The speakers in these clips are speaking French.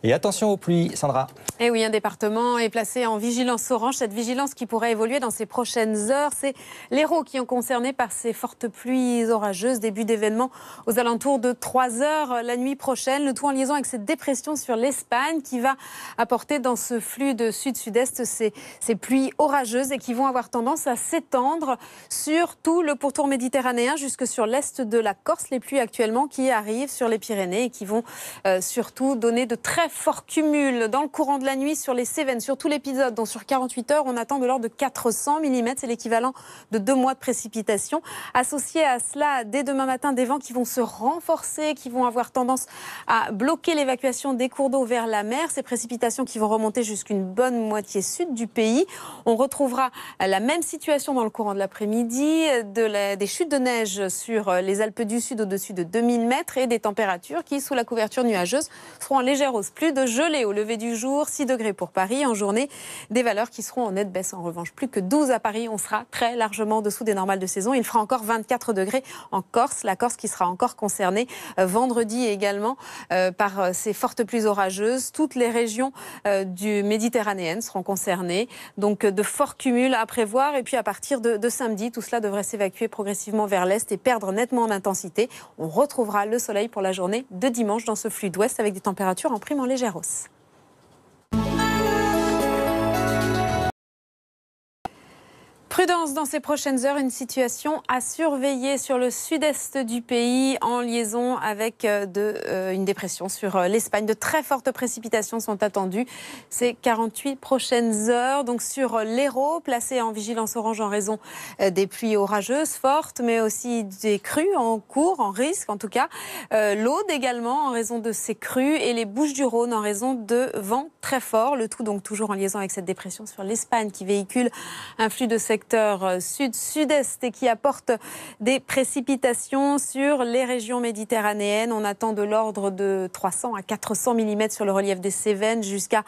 Et attention aux pluies, Sandra. Et oui, un département est placé en vigilance orange. Cette vigilance qui pourrait évoluer dans ces prochaines heures, c'est l'Hérault qui est concerné par ces fortes pluies orageuses. Début d'événement aux alentours de 3 heures la nuit prochaine. Le tout en liaison avec cette dépression sur l'Espagne qui va apporter dans ce flux de sud-sud-est ces pluies orageuses et qui vont avoir tendance à s'étendre sur tout le pourtour méditerranéen jusque sur l'est de la Corse. Les pluies actuellement qui arrivent sur les Pyrénées et qui vont surtout donner de très forts cumuls dans le courant de la nuit sur les Cévennes, sur tout l'épisode. Donc sur 48 heures, on attend de l'ordre de 400 mm. C'est l'équivalent de 2 mois de précipitations. Associé à cela, dès demain matin, des vents qui vont se renforcer, qui vont avoir tendance à bloquer l'évacuation des cours d'eau vers la mer. Ces précipitations qui vont remonter jusqu'une bonne moitié sud du pays. On retrouvera la même situation dans le courant de l'après-midi, des chutes de neige sur les Alpes du Sud au-dessus de 2000 mètres et des températures qui, sous la couverture nuageuse, seront en légère hausse. Plus de gelée au lever du jour, 6 degrés pour Paris. En journée, des valeurs qui seront en nette baisse. En revanche, plus que 12 à Paris. On sera très largement en dessous des normales de saison. Il fera encore 24 degrés en Corse. La Corse qui sera encore concernée vendredi également par ces fortes pluies orageuses. Toutes les régions du méditerranéennes seront concernées. Donc de forts cumuls à prévoir. Et puis à partir de samedi, tout cela devrait s'évacuer progressivement vers l'est et perdre nettement en intensité. On retrouvera le soleil pour la journée de dimanche dans ce flux d'ouest avec des températures en prime en légère hausse. Prudence dans ces prochaines heures, une situation à surveiller sur le sud-est du pays en liaison avec une dépression sur l'Espagne. De très fortes précipitations sont attendues ces 48 prochaines heures. Donc sur l'Hérault, placé en vigilance orange en raison des pluies orageuses fortes, mais aussi des crues en cours, en risque en tout cas. L'Aude également en raison de ces crues et les Bouches-du-Rhône en raison de vents très forts. Le tout donc toujours en liaison avec cette dépression sur l'Espagne qui véhicule un flux de secteur sud-sud-est et qui apporte des précipitations sur les régions méditerranéennes. On attend de l'ordre de 300 à 400 mm sur le relief des Cévennes, jusqu'à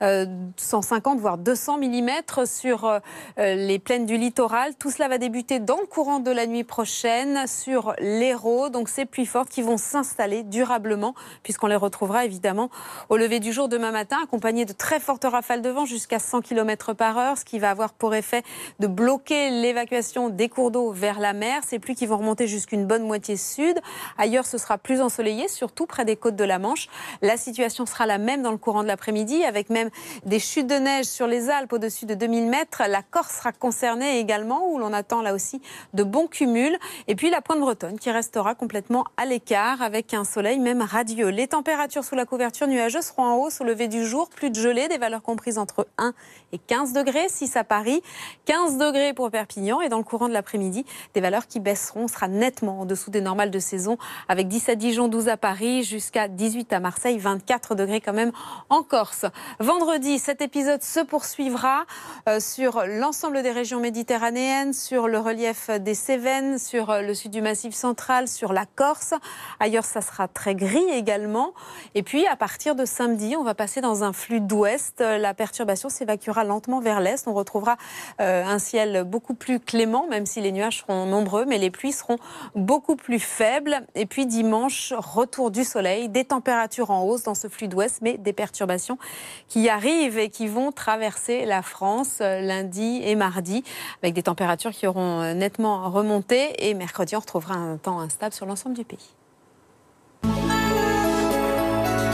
150 voire 200 mm sur les plaines du littoral. Tout cela va débuter dans le courant de la nuit prochaine sur l'Hérault. Donc ces pluies fortes qui vont s'installer durablement puisqu'on les retrouvera évidemment au lever du jour demain matin, accompagnées de très fortes rafales de vent jusqu'à 100 km/h, ce qui va avoir pour effet de bloquer l'évacuation des cours d'eau vers la mer. Ces pluies qui vont remonter jusqu'une bonne moitié sud. Ailleurs, ce sera plus ensoleillé, surtout près des côtes de la Manche. La situation sera la même dans le courant de l'après-midi, avec même des chutes de neige sur les Alpes au-dessus de 2000 mètres. La Corse sera concernée également, où l'on attend là aussi de bons cumuls. Et puis la pointe bretonne qui restera complètement à l'écart, avec un soleil même radieux. Les températures sous la couverture nuageuse seront en hausse au lever du jour. Plus de gelée, des valeurs comprises entre 1 et 15 degrés, 6 à Paris, 15 degrés pour Perpignan, et dans le courant de l'après-midi, des valeurs qui baisseront. On sera nettement en dessous des normales de saison, avec 10 à Dijon, 12 à Paris, jusqu'à 18 à Marseille, 24 degrés quand même en Corse. Vendredi, cet épisode se poursuivra sur l'ensemble des régions méditerranéennes, sur le relief des Cévennes, sur le sud du Massif central, sur la Corse. Ailleurs, ça sera très gris également. Et puis, à partir de samedi, on va passer dans un flux d'ouest. La perturbation s'évacuera lentement vers l'est. On retrouvera un ciel beaucoup plus clément, même si les nuages seront nombreux, mais les pluies seront beaucoup plus faibles. Et puis dimanche, retour du soleil, des températures en hausse dans ce flux d'ouest, mais des perturbations qui arrivent et qui vont traverser la France lundi et mardi, avec des températures qui auront nettement remonté. Et mercredi, on retrouvera un temps instable sur l'ensemble du pays.